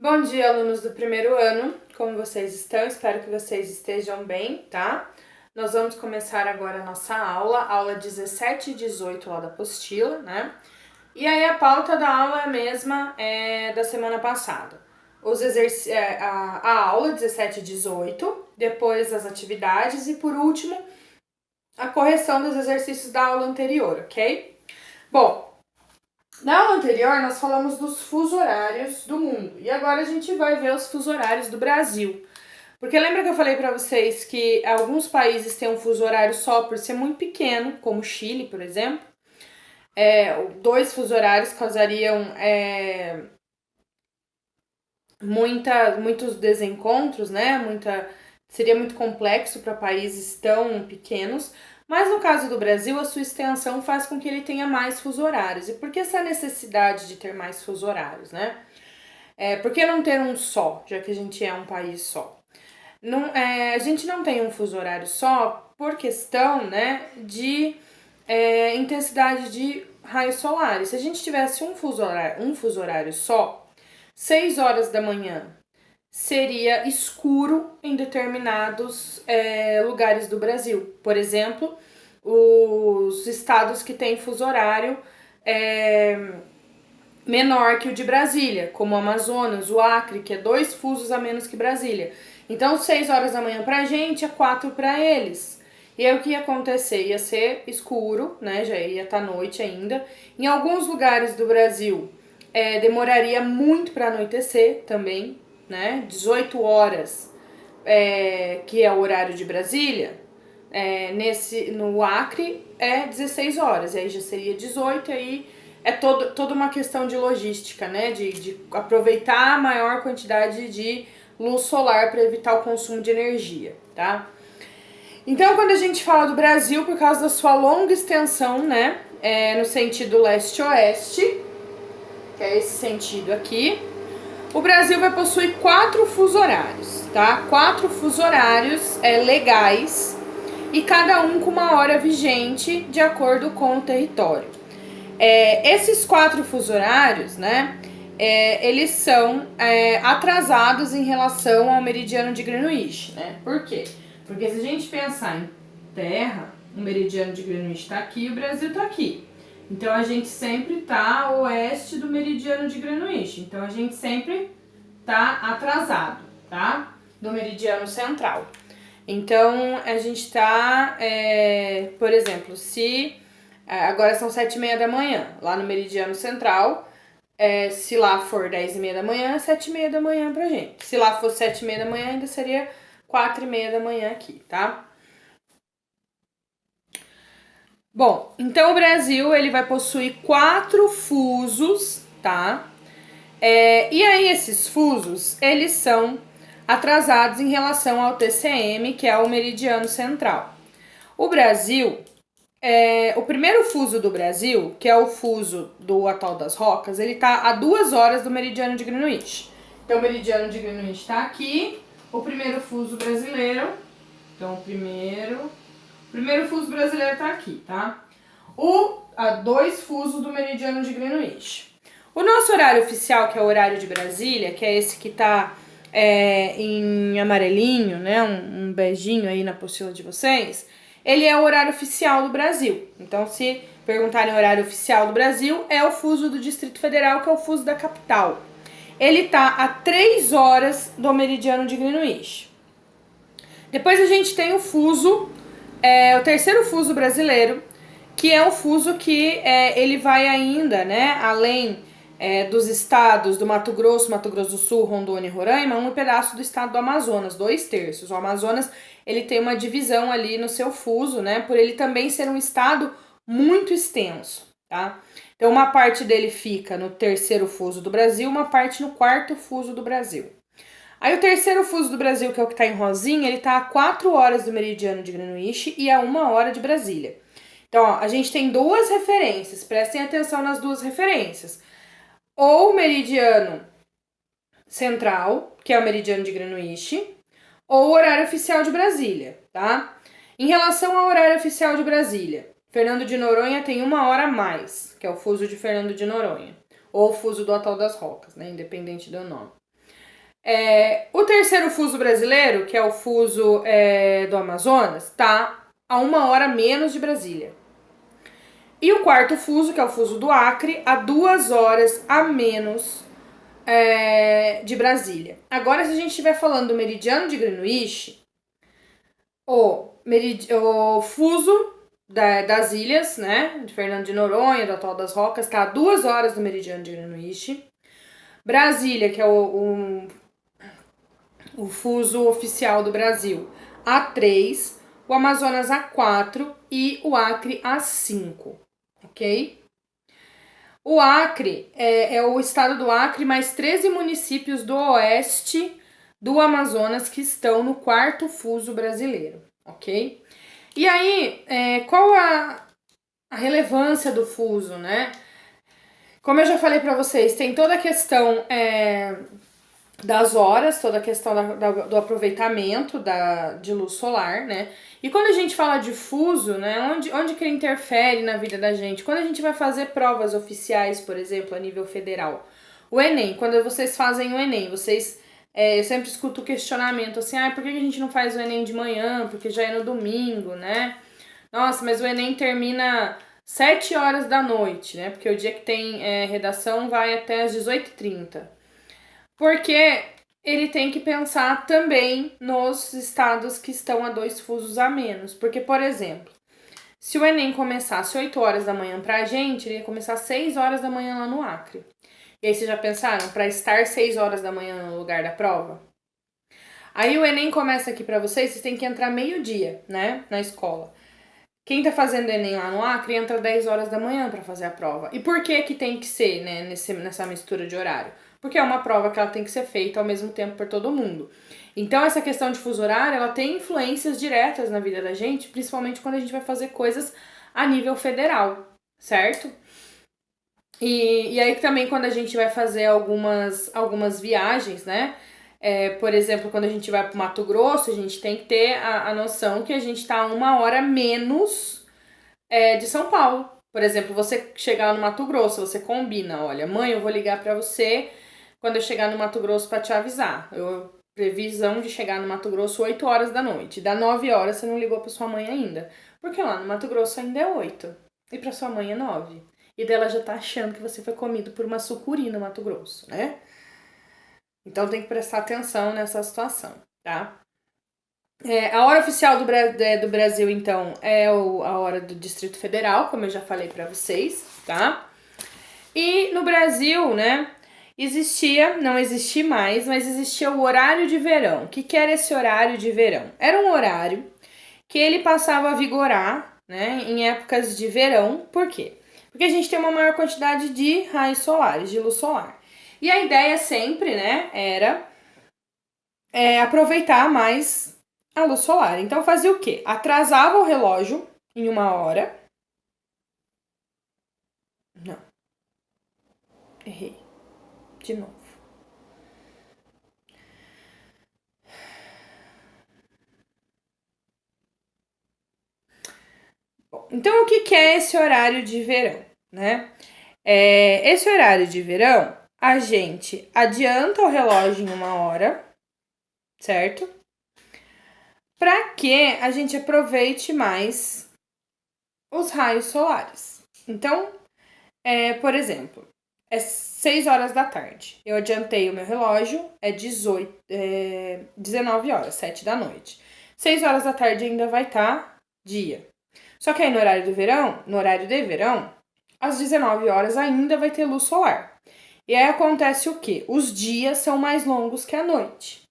Bom dia, alunos do primeiro ano. Como vocês estão? Espero que vocês estejam bem, tá? Nós vamos começar agora a nossa aula 17 e 18 lá da apostila, né? E aí a pauta da aula é a mesma da semana passada. A aula 17 e 18, depois as atividades e por último a correção dos exercícios da aula anterior, ok? Bom, na aula anterior, nós falamos dos fuso horários do mundo e agora a gente vai ver os fuso horários do Brasil. Porque lembra que eu falei para vocês que alguns países têm um fuso horário só por ser muito pequeno, como Chile, por exemplo. Dois fuso horários causariam muitos desencontros, né? Seria muito complexo para países tão pequenos. Mas no caso do Brasil, a sua extensão faz com que ele tenha mais fuso horários. E por que essa necessidade de ter mais fuso horários, né? Por que não ter um só, já que a gente é um país só? A gente não tem um fuso horário só por questão, né, de intensidade de raios solares. Se a gente tivesse um fuso horário só, 6 horas da manhã seria escuro em determinados lugares do Brasil. Por exemplo, os estados que têm fuso horário menor que o de Brasília, como o Amazonas, o Acre, que é 2 fusos a menos que Brasília. Então, 6 horas da manhã pra gente é 4 para eles. E aí o que ia acontecer? Ia ser escuro, né? Já ia estar noite ainda. Em alguns lugares do Brasil, demoraria muito para anoitecer também, né? 18 horas, que é o horário de Brasília, no Acre é 16 horas, e aí já seria 18, e aí toda uma questão de logística, né? De aproveitar a maior quantidade de luz solar para evitar o consumo de energia, tá? Então, quando a gente fala do Brasil, por causa da sua longa extensão, né? No sentido leste-oeste, que é esse sentido aqui, o Brasil vai possuir 4 fuso horários, tá? 4 fuso horários legais e cada um com uma hora vigente de acordo com o território. Esses 4 fuso horários, né? Eles são atrasados em relação ao meridiano de Greenwich, né? Por quê? Porque se a gente pensar em terra, o meridiano de Greenwich está aqui e o Brasil está aqui. Então a gente sempre está a oeste do meridiano de Greenwich. Então a gente sempre está atrasado, tá? Do meridiano central. Então a gente está, por exemplo, se agora são 7h30 da manhã, lá no meridiano central, se lá for 10h30 da manhã, 7h30 da manhã pra gente. Se lá for 7h30 da manhã, ainda seria 4h30 da manhã aqui, tá? Bom, então o Brasil ele vai possuir 4 fusos, tá? E aí esses fusos, eles são atrasados em relação ao TCM, que é o meridiano central. O Brasil, o primeiro fuso do Brasil, que é o fuso do Atol das Rocas, ele tá a 2 horas do meridiano de Greenwich. Então o meridiano de Greenwich tá aqui, o primeiro fuso brasileiro, então o primeiro fuso brasileiro tá aqui, tá? A 2 fusos do meridiano de Greenwich. O nosso horário oficial, que é o horário de Brasília, que é esse que tá em amarelinho, né, um beijinho aí na apostila de vocês, ele é o horário oficial do Brasil. Então, se perguntarem o horário oficial do Brasil, é o fuso do Distrito Federal, que é o fuso da capital. Ele tá a 3 horas do meridiano de Greenwich. Depois a gente tem o fuso, o terceiro fuso brasileiro, que é o fuso que ele vai ainda, né, além dos estados do Mato Grosso do Sul, Rondônia e Roraima, um pedaço do estado do Amazonas, 2/3. O Amazonas, ele tem uma divisão ali no seu fuso, né, por ele também ser um estado muito extenso, tá? Então, uma parte dele fica no terceiro fuso do Brasil, uma parte no quarto fuso do Brasil. Aí o terceiro fuso do Brasil, que é o que tá em rosinha, ele tá a 4 horas do meridiano de Greenwich e a 1 hora de Brasília. Então, ó, a gente tem 2 referências, prestem atenção nas 2 referências. Ou o meridiano central, que é o meridiano de Greenwich, ou o horário oficial de Brasília, tá? Em relação ao horário oficial de Brasília, Fernando de Noronha tem 1 hora a mais, que é o fuso de Fernando de Noronha, ou o fuso do Atol das Rocas, né, independente do nome. O terceiro fuso brasileiro, que é o fuso do Amazonas, tá a 1 hora menos de Brasília. E o quarto fuso, que é o fuso do Acre, a 2 horas a menos de Brasília. Agora, se a gente estiver falando do meridiano de Greenwich, o fuso das ilhas, né, de Fernando de Noronha, do Atol das Rocas, tá a 2 horas do meridiano de Greenwich. Brasília, que é o fuso oficial do Brasil, a 3, o Amazonas a 4 e o Acre a 5, ok? O Acre é o estado do Acre mais 13 municípios do oeste do Amazonas que estão no quarto fuso brasileiro, ok? E aí, qual a relevância do fuso, né? Como eu já falei para vocês, tem toda a questão das horas, toda a questão do aproveitamento de luz solar, né? E quando a gente fala de fuso, né? Onde que ele interfere na vida da gente? Quando a gente vai fazer provas oficiais, por exemplo, a nível federal. O Enem, quando vocês fazem o Enem, eu sempre escuto o questionamento assim, por que a gente não faz o Enem de manhã? Porque já é no domingo, né? Nossa, mas o Enem termina 7 horas da noite, né? Porque o dia que tem redação vai até as 18h30. Porque ele tem que pensar também nos estados que estão a 2 fusos a menos. Porque, por exemplo, se o Enem começasse 8 horas da manhã pra gente, ele ia começar 6 horas da manhã lá no Acre. E aí, vocês já pensaram para estar 6 horas da manhã no lugar da prova? Aí o Enem começa aqui para vocês têm que entrar meio-dia, né, na escola. Quem tá fazendo Enem lá no Acre entra 10 horas da manhã para fazer a prova. E por que tem que ser, né, nessa mistura de horário? Porque é uma prova que ela tem que ser feita ao mesmo tempo por todo mundo. Então essa questão de fuso horário, ela tem influências diretas na vida da gente, principalmente quando a gente vai fazer coisas a nível federal, certo? E aí também quando a gente vai fazer algumas viagens, né? Por exemplo, quando a gente vai para o Mato Grosso, a gente tem que ter a noção que a gente está 1 hora menos de São Paulo. Por exemplo, você chegar no Mato Grosso, você combina, olha, mãe, eu vou ligar para você quando eu chegar no Mato Grosso para te avisar. Previsão de chegar no Mato Grosso 8 horas da noite. Dá 9 horas, você não ligou para sua mãe ainda. Porque lá no Mato Grosso ainda é 8. E para sua mãe é 9. E dela já tá achando que você foi comido por uma sucuri no Mato Grosso, né? Então tem que prestar atenção nessa situação, tá? A hora oficial do Brasil, então, é a hora do Distrito Federal, como eu já falei pra vocês, tá? E no Brasil, né, não existia mais, mas existia o horário de verão. O que era esse horário de verão? Era um horário que ele passava a vigorar, né, em épocas de verão. Por quê? Porque a gente tem uma maior quantidade de raios solares, de luz solar. E a ideia sempre, né, era aproveitar mais a luz solar. Então fazia o quê? Atrasava o relógio em 1 hora. Não. Errei. De novo. Bom, então o que é esse horário de verão, né? Esse horário de verão, a gente adianta o relógio em 1 hora, certo? Para que a gente aproveite mais os raios solares. Então, por exemplo, é 6 horas da tarde. Eu adiantei o meu relógio, 19 horas, 7 da noite. 6 horas da tarde ainda vai estar dia. Só que aí no horário de verão, às 19 horas ainda vai ter luz solar. E aí acontece o quê? Os dias são mais longos que a noite.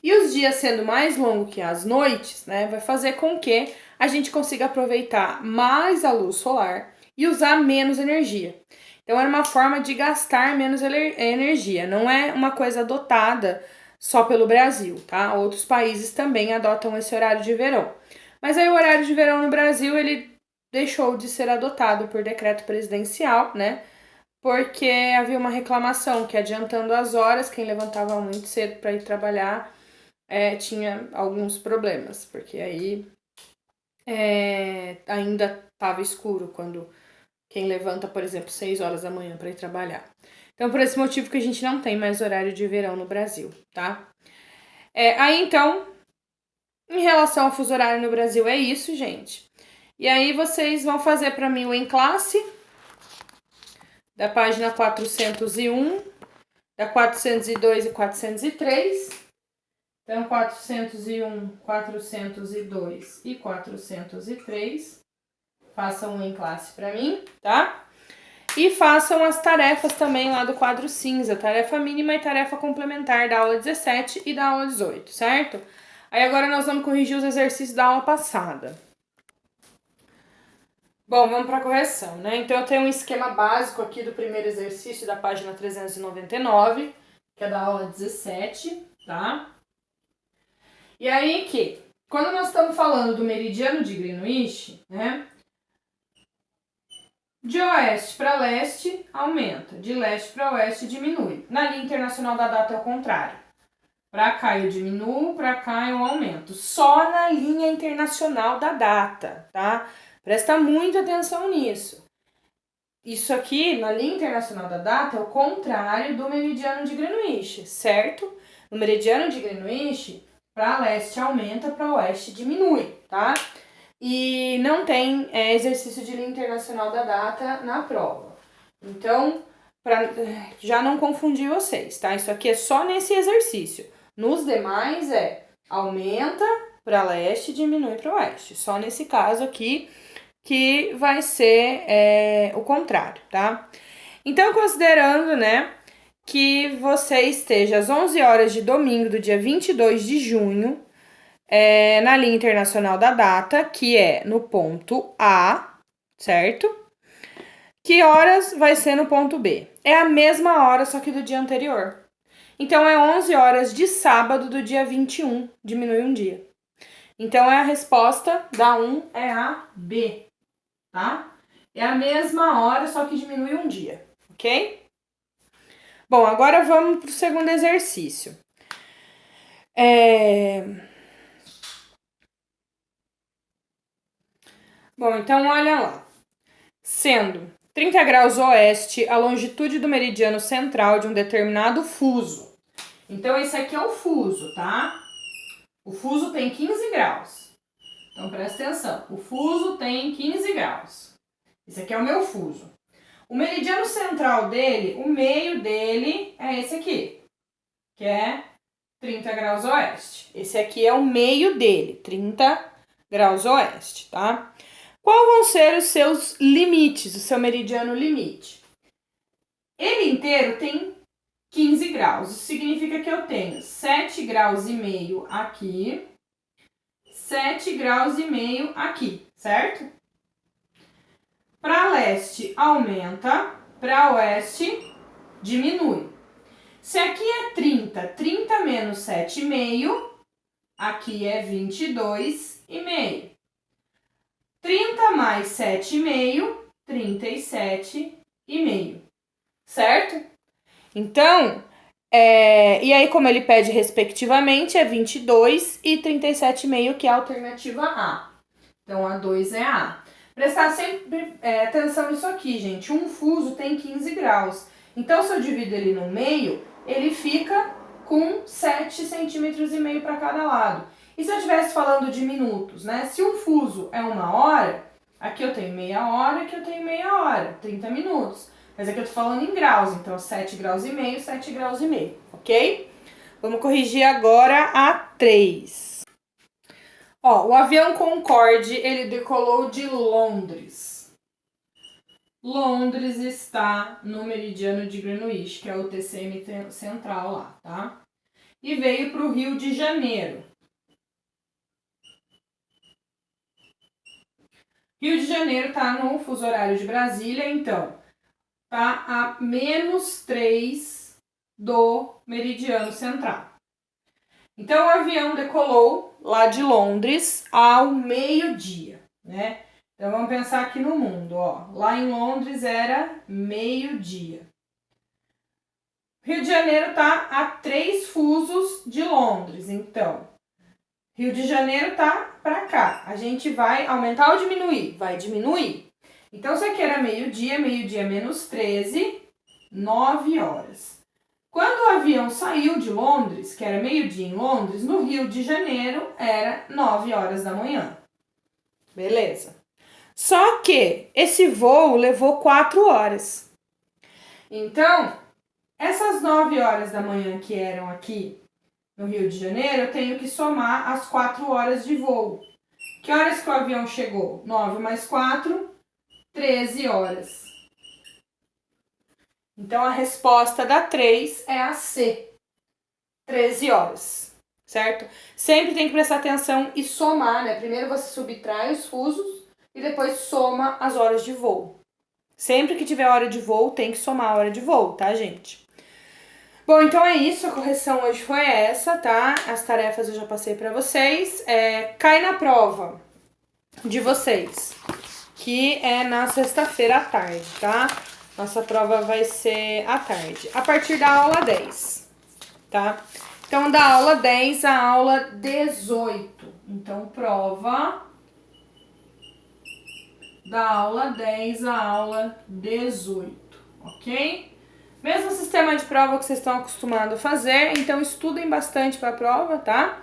E os dias sendo mais longos que as noites, né, vai fazer com que a gente consiga aproveitar mais a luz solar e usar menos energia. Então era uma forma de gastar menos energia, não é uma coisa adotada só pelo Brasil, tá? Outros países também adotam esse horário de verão. Mas aí o horário de verão no Brasil, ele deixou de ser adotado por decreto presidencial, né? Porque havia uma reclamação que adiantando as horas, quem levantava muito cedo para ir trabalhar tinha alguns problemas, porque aí ainda estava escuro quando quem levanta, por exemplo, 6 horas da manhã para ir trabalhar. Então, por esse motivo que a gente não tem mais horário de verão no Brasil, tá? Aí, então, em relação ao fuso horário no Brasil, é isso, gente. E aí, vocês vão fazer para mim o em classe, da página 401, da 402 e 403. Então, 401, 402 e 403. Façam um em classe para mim, tá? E façam as tarefas também lá do quadro cinza, tarefa mínima e tarefa complementar da aula 17 e da aula 18, certo? Aí agora nós vamos corrigir os exercícios da aula passada. Bom, vamos para a correção, né? Então eu tenho um esquema básico aqui do primeiro exercício da página 399, que é da aula 17, tá? E aí que, quando nós estamos falando do meridiano de Greenwich, né? De oeste para leste, aumenta. De leste para oeste, diminui. Na linha internacional da data é o contrário. Para cá eu diminuo, para cá eu aumento. Só na linha internacional da data, tá? Presta muita atenção nisso. Isso aqui, na linha internacional da data, é o contrário do meridiano de Greenwich, certo? No meridiano de Greenwich, para leste aumenta, para oeste diminui, tá? E não tem exercício de linha internacional da data na prova. Então, para já não confundir vocês, tá? Isso aqui é só nesse exercício. Nos demais aumenta para leste e diminui para oeste. Só nesse caso aqui que vai ser o contrário, tá? Então, considerando, né, que você esteja às 11 horas de domingo do dia 22 de junho, na linha internacional da data, que é no ponto A, certo? Que horas vai ser no ponto B? É a mesma hora, só que do dia anterior. Então, é 11 horas de sábado do dia 21, diminui um dia. Então, a resposta da 1 é a B, tá? É a mesma hora, só que diminui um dia, ok? Bom, agora vamos para o segundo exercício. Bom, então olha lá. Sendo 30 graus oeste a longitude do meridiano central de um determinado fuso. Então, esse aqui é o fuso, tá? O fuso tem 15 graus. Então, presta atenção. O fuso tem 15 graus. Esse aqui é o meu fuso. O meridiano central dele, o meio dele é esse aqui, que é 30 graus oeste. Esse aqui é o meio dele, 30 graus oeste, tá? Qual vão ser os seus limites, o seu meridiano limite? Ele inteiro tem 15 graus. Isso significa que eu tenho 7 graus e meio aqui, 7 graus e meio aqui, certo? Para leste aumenta, para oeste diminui. Se aqui é 30, 30 menos 7,5, aqui é 22,5. 30 mais 7,5, 37,5, certo? Então, e aí como ele pede respectivamente, é 22 e 37,5, que é a alternativa A. Então, a 2 é a A. Prestar sempre atenção nisso aqui, gente. Um fuso tem 15 graus. Então, se eu divido ele no meio, ele fica com 7 centímetros e meio para cada lado. E se eu estivesse falando de minutos, né? Se um fuso é 1 hora, aqui eu tenho meia hora, aqui eu tenho meia hora, 30 minutos. Mas aqui eu tô falando em graus, então 7 graus e meio, 7 graus e meio, ok? Vamos corrigir agora a 3. Ó, o avião Concorde, ele decolou de Londres. Londres está no meridiano de Greenwich, que é o TCM central lá, tá? E veio para o Rio de Janeiro. Rio de Janeiro está no fuso horário de Brasília, então tá a -3 do meridiano central. Então, o avião decolou lá de Londres ao meio-dia, né? Então, vamos pensar aqui no mundo, ó. Lá em Londres era meio-dia. Rio de Janeiro tá a 3 fusos de Londres, então Rio de Janeiro tá para cá. A gente vai aumentar ou diminuir? Vai diminuir. Então, isso aqui era meio-dia, meio-dia menos 13, 9 horas. Quando o avião saiu de Londres, que era meio-dia em Londres, no Rio de Janeiro era 9 horas da manhã. Beleza. Só que esse voo levou 4 horas. Então, essas 9 horas da manhã que eram aqui no Rio de Janeiro, eu tenho que somar as 4 horas de voo. Que horas que o avião chegou? 9 mais 4, 13 horas. Então, a resposta da 3 é a C. 13 horas, certo? Sempre tem que prestar atenção e somar, né? Primeiro você subtrai os fusos e depois soma as horas de voo. Sempre que tiver hora de voo, tem que somar a hora de voo, tá, gente? Bom, então é isso, a correção hoje foi essa, tá? As tarefas eu já passei pra vocês. Cai na prova de vocês, que é na sexta-feira à tarde, tá? Nossa prova vai ser à tarde, a partir da aula 10, tá? Então, da aula 10 à aula 18. Então, prova da aula 10 à aula 18, ok? Mesmo sistema de prova que vocês estão acostumados a fazer, então estudem bastante para a prova, tá?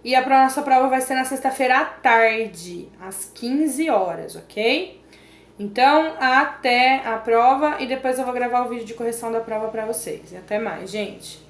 E a nossa prova vai ser na sexta-feira à tarde, às 15 horas, ok? Então, até a prova e depois eu vou gravar o vídeo de correção da prova para vocês. E até mais, gente!